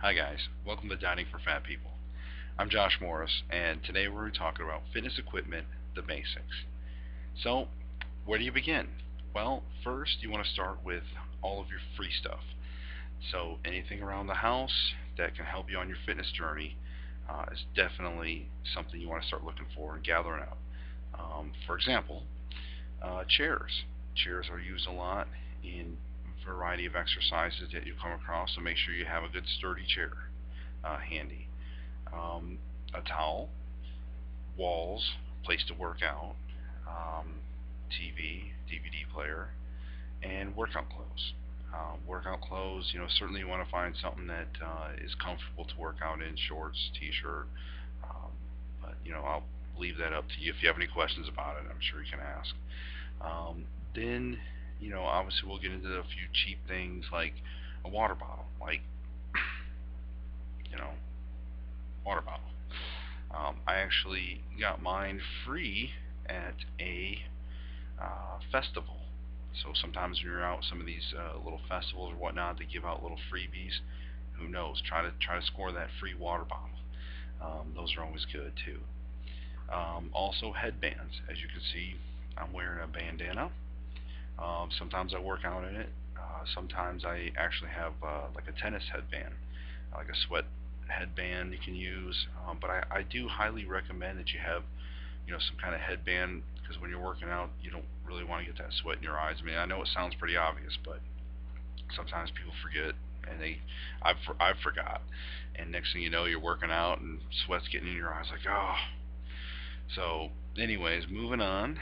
Hi guys, welcome to Dining for Fat People. I'm Josh Morris, and today we're talking about fitness equipment, the basics. So, where do you begin? Well, first you want to start with all of your free stuff. So, anything around the house that can help you on your fitness journey is definitely something you want to start looking for and gathering up. For example, chairs. Chairs are used a lot in a variety of exercises that you come across, so make sure you have a good sturdy chair handy. um, a towel, walls, place to work out, TV, DVD player, and workout clothes. Workout clothes, certainly you want to find something that is comfortable to work out in, shorts, t-shirt. Um, but I'll leave that up to you. If you have any questions about it, I'm sure you can ask. Then, obviously we'll get into a few cheap things like a water bottle, like you know, water bottle. I actually got mine free at a festival. So sometimes when you're out, some of these little festivals or whatnot, they give out little freebies. Who knows? Try to score that free water bottle. Those are always good too. Also headbands. As you can see, I'm wearing a bandana. Sometimes I work out in it. Sometimes I actually have like a tennis headband, like a sweat headband you can use. But I do highly recommend that you have some kind of headband, because when you're working out you don't really want to get that sweat in your eyes. I mean, I know it sounds pretty obvious, but sometimes people forget, and I've forgot, and next thing you know you're working out and sweat's getting in your eyes like, oh. So anyways, moving on,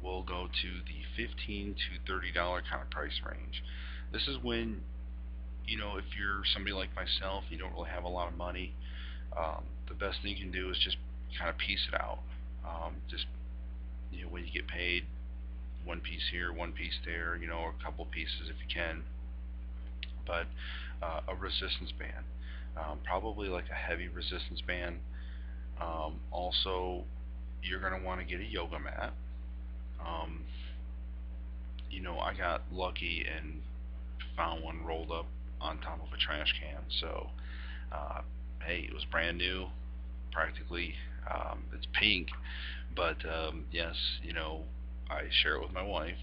we'll go to the $15 to $30 kind of price range. This is when, if you're somebody like myself, you don't really have a lot of money. The best thing you can do is just kind of piece it out. Just when you get paid, one piece here, one piece there, or a couple pieces if you can. But a resistance band, probably like a heavy resistance band. Also, you're going to want to get a yoga mat. Um, I got lucky and found one rolled up on top of a trash can. So, uh, hey, it was brand new, practically. It's pink, but yes, I share it with my wife.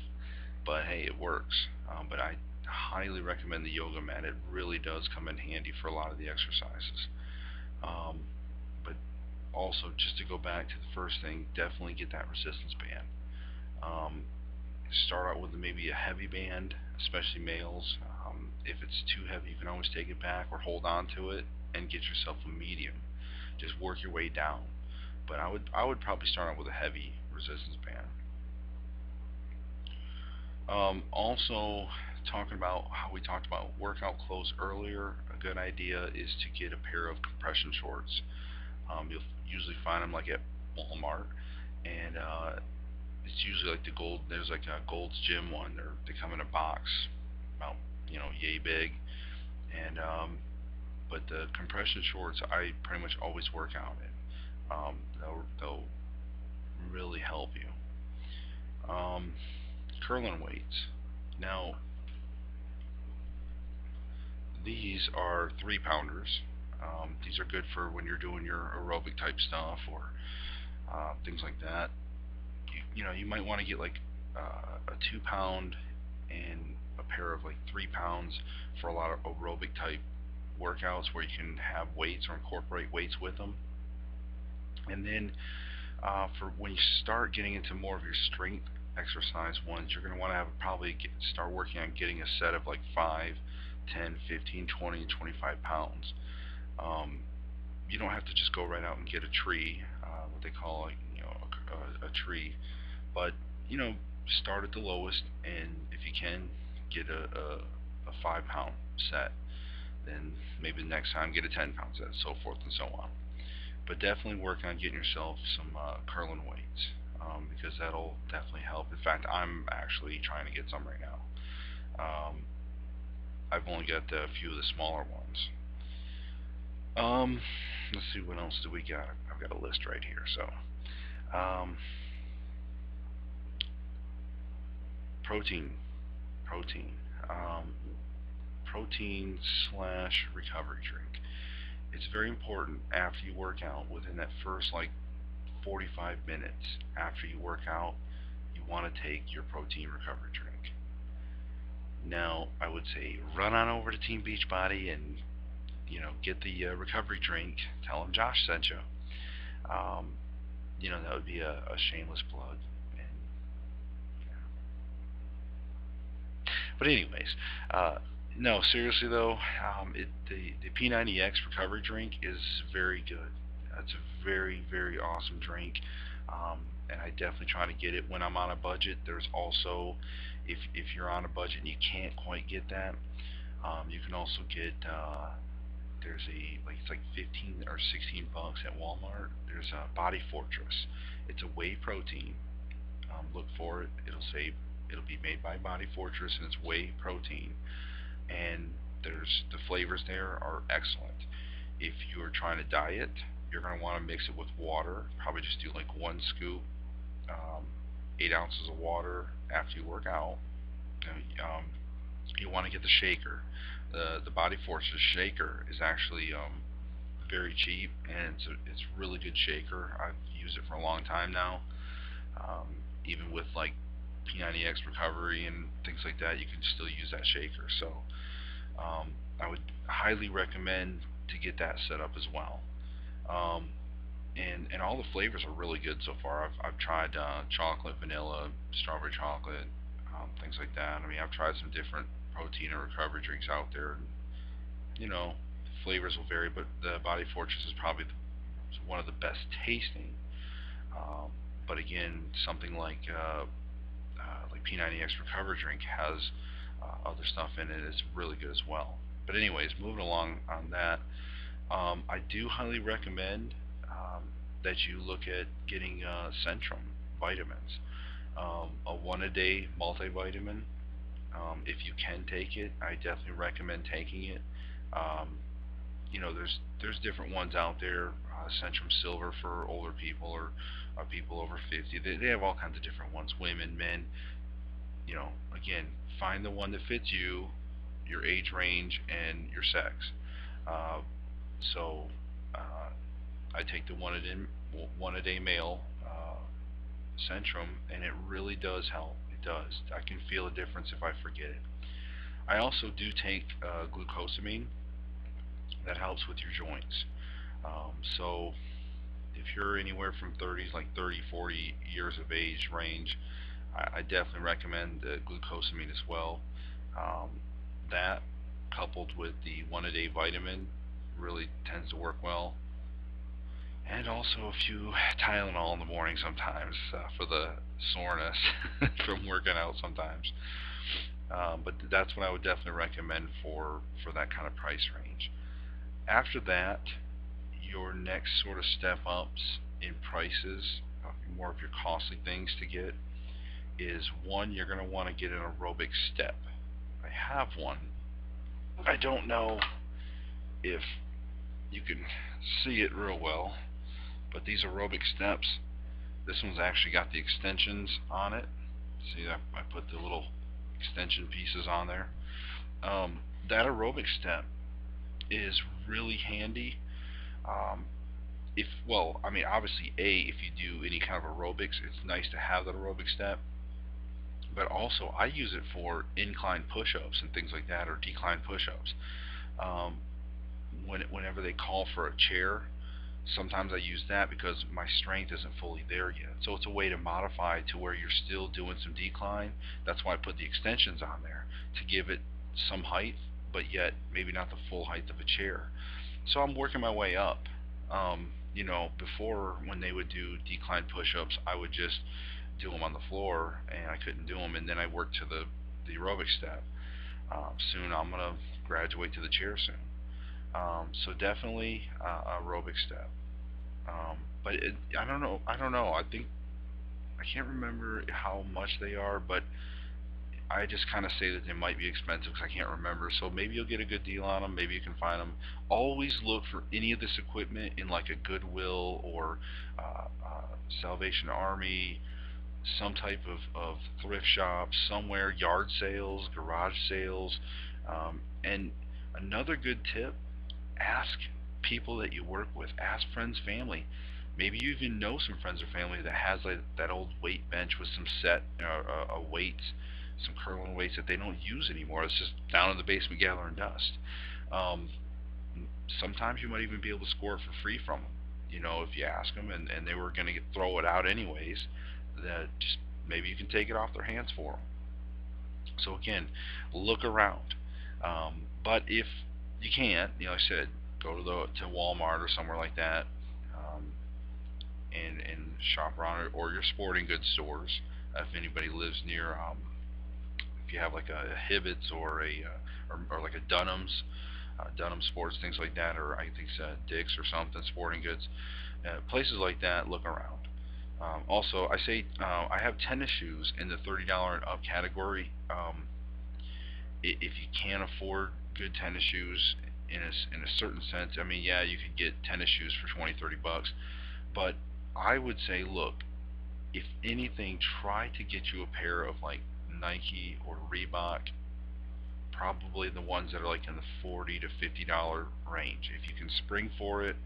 But hey, it works. But I highly recommend the yoga mat. It really does come in handy for a lot of the exercises. Um, but also, just to go back to the first thing, definitely get that resistance band. Um, Start out with maybe a heavy band, especially males. If it's too heavy, you can always take it back or hold on to it and get yourself a medium. Just work your way down. But I would probably start out with a heavy resistance band. Also, talking about how we talked about workout clothes earlier, a good idea is to get a pair of compression shorts. You'll usually find them like at Walmart, and it's usually like the gold. There's like a Gold's Gym one. They come in a box, about yay big, and but the compression shorts I pretty much always work out in. They'll really help you. Curling weights. Now these are 3 pounders. These are good for when you're doing your aerobic type stuff or things like that. You might want to get like a 2 pound and a pair of like 3 pounds for a lot of aerobic type workouts where you can have weights or incorporate weights with them. And then for when you start getting into more of your strength exercise ones, you're going to want to start working on getting a set of like 5, 10, 15, 20, and 25 pounds. Um, you don't have to just go right out and get a tree, what they call like, a tree, but you know start at the lowest, and if you can get a 5 pound set, then maybe the next time get a 10 pound set, so forth and so on. But definitely work on getting yourself some curling weights, because that'll definitely help. In fact, I'm actually trying to get some right now. um, I've only got a few of the smaller ones. um, let's see, what else do we got. I've got a list right here. So um, protein protein. protein slash recovery drink. It's very important after you work out, within that first like 45 minutes after you work out, you want to take your protein recovery drink. Now, I would say run on over to Team Beachbody and get the recovery drink. Tell them Josh sent you. Um, that would be a shameless plug. And yeah. But anyways, no, seriously though, the P90X recovery drink is very good. It's a very, very awesome drink, and I definitely try to get it when I'm on a budget. There's also, if you're on a budget and you can't quite get that, you can also get there's a like it's like 15 or 16 bucks at Walmart. There's a Body Fortress. It's a whey protein. Look for it. It'll be made by Body Fortress, and it's whey protein. And there's the flavors there are excellent. If you're trying to diet, you're going to want to mix it with water. Probably just do like 1 scoop, 8 ounces of water after you work out. You want to get the shaker. The Body Fortress shaker is actually very cheap, and it's really good shaker. I've used it for a long time now. Even with like P90X recovery and things like that, you can still use that shaker. So I would highly recommend to get that set up as well. Um, and all the flavors are really good so far. I've tried chocolate, vanilla, strawberry chocolate, things like that. I mean, I've tried some different protein or recovery drinks out there. And, flavors will vary, but the Body Fortress is probably one of the best tasting. Um, but again, something like P90X recovery drink has other stuff in it. It's really good as well. But anyways, moving along on that, I do highly recommend that you look at getting Centrum vitamins, a one-a-day multivitamin. If you can take it, I definitely recommend taking it. Um, there's different ones out there. Centrum Silver for older people or people over 50. They have all kinds of different ones. Women, men. Again, find the one that fits you, your age range, and your sex. Uh, so I take the one a day male Centrum, and it really does help. It does. I can feel a difference if I forget it. I also do take glucosamine. That helps with your joints. So if you're anywhere from 30s, like 30, 40 years of age range, I definitely recommend the glucosamine as well. Um, that coupled with the one-a-day vitamin really tends to work well. And also a few Tylenol in the morning sometimes for the soreness from working out sometimes. But that's what I would definitely recommend for that kind of price range. After that, your next sort of step ups in prices, more of your costly things to get, is one, you're going to want to get an aerobic step. I have one. I don't know if you can see it real well, but these aerobic steps, this one's actually got the extensions on it. See, I put the little extension pieces on there. That aerobic step is really handy. Um, obviously, if you do any kind of aerobics, it's nice to have that aerobic step. But also, I use it for incline push-ups and things like that, or decline push-ups. Um, whenever they call for a chair, sometimes I use that because my strength isn't fully there yet. So it's a way to modify to where you're still doing some decline. That's why I put the extensions on there, to give it some height, but yet maybe not the full height of a chair. So I'm working my way up. Before, when they would do decline push-ups, I would just do them on the floor, and I couldn't do them, and then I worked to the aerobic step. Soon I'm gonna graduate to the chair soon. So definitely aerobic step. But I don't know. I think I can't remember how much they are, but I just kind of say that they might be expensive because I can't remember. So maybe you'll get a good deal on them. Maybe you can find them. Always look for any of this equipment in like a Goodwill or Salvation Army, some type of thrift shop somewhere, yard sales, garage sales. And another good tip, ask people that you work with, ask friends, family. Maybe you even know some friends or family that has like that old weight bench with some set weights, some curling weights that they don't use anymore. It's just down in the basement gathering dust. Um, Sometimes you might even be able to score it for free from them. You know, if you ask them, and they were going to throw it out anyways, that just maybe you can take it off their hands for them. So again, look around. But if you can't, you know, like I said, go to Walmart or somewhere like that, um, and shop around, or your sporting goods stores. If anybody lives near, if you have like a Hibbett's or or like a Dunham's, Dunham Sports, things like that, or I think Dick's or something, sporting goods, places like that. Look around. Also, I say I have tennis shoes in the $30 and up category. If you can't afford good tennis shoes in a certain sense, I mean, yeah, you could get tennis shoes for 20, 30 bucks, but I would say, look, if anything, try to get you a pair of like Nike or Reebok, probably the ones that are like in the $40 to $50 range. If you can spring for it,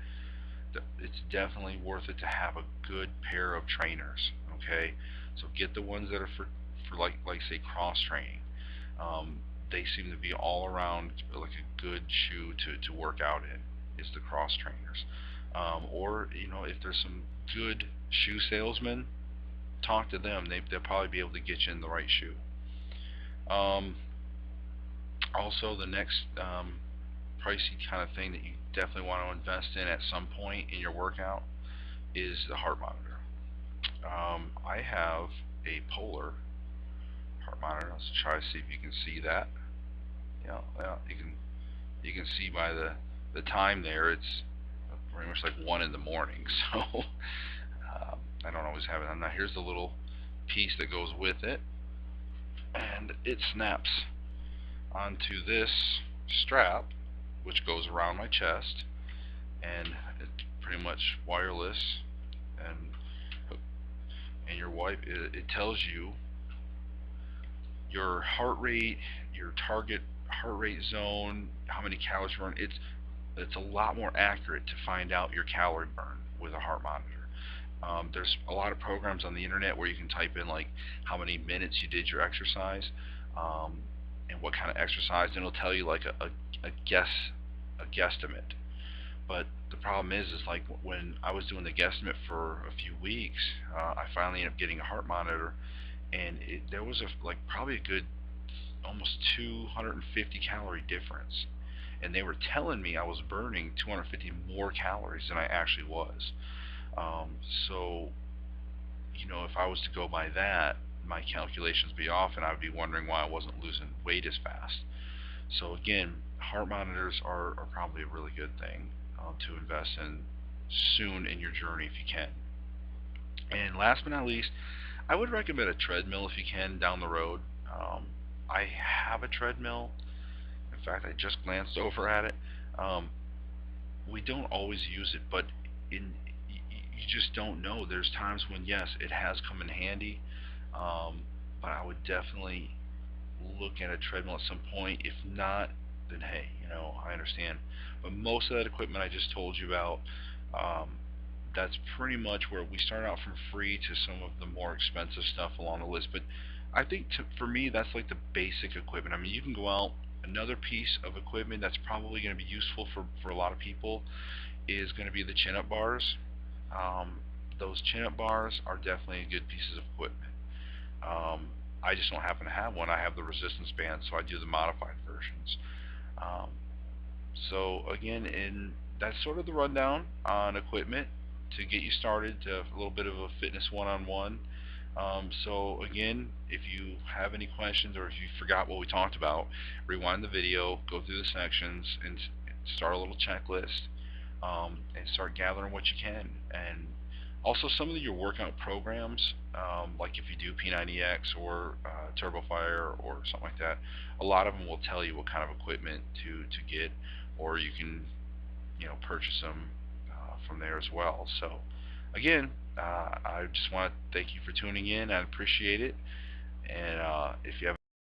it's definitely worth it to have a good pair of trainers. Okay, so get the ones that are for like say cross training. Um, they seem to be all around like a good shoe to work out in, is the cross trainers. Or you know, if there's some good shoe salesmen, talk to them. They'll probably be able to get you in the right shoe. Um, Also, the next pricey kind of thing that you definitely want to invest in at some point in your workout is the heart monitor. I have a Polar heart monitor. Let's try to see if you can see that. Yeah, yeah, you can see by the time there, it's pretty much like 1 in the morning. So I don't always have it on. Now here's the little piece that goes with it, and it snaps onto this strap, which goes around my chest, and it's pretty much wireless, and your wife, it tells you your heart rate, your target heart rate zone, how many calories you burn. It's a lot more accurate to find out your calorie burn with a heart monitor. There's a lot of programs on the internet where you can type in like how many minutes you did your exercise, um, and what kind of exercise, and it'll tell you like a guesstimate. But the problem is like when I was doing the guesstimate for a few weeks, I finally ended up getting a heart monitor, and there was like probably a good almost 250 calorie difference, and they were telling me I was burning 250 more calories than I actually was. Um, so you know, if I was to go by that, my calculations would be off, and I would be wondering why I wasn't losing weight as fast. So again, heart monitors are probably a really good thing to invest in soon in your journey if you can. And last but not least, I would recommend a treadmill if you can down the road. Um, I have a treadmill. In fact, I just glanced over at it. Um, we don't always use it, but you just don't know. There's times when yes, it has come in handy, um, but I would definitely look at a treadmill at some point. If not, then hey, you know, I understand. But most of that equipment I just told you about, um, that's pretty much where we start out from free to some of the more expensive stuff along the list. But I think for me, that's like the basic equipment. I mean, you can go out. Another piece of equipment that's probably going to be useful for a lot of people is going to be the chin-up bars. Um, those chin-up bars are definitely good pieces of equipment. Um, I just don't happen to have one. I have the resistance band, so I do the modified versions. Um, so again, that's sort of the rundown on equipment to get you started, a little bit of a fitness one-on-one. So again, if you have any questions or if you forgot what we talked about, rewind the video, go through the sections, and start a little checklist, and start gathering what you can. And also some of your workout programs, like if you do P90X or TurboFire or something like that, a lot of them will tell you what kind of equipment to get, or you can, you know, purchase them from there as well. So again, I just want to thank you for tuning in. I appreciate it. And if you have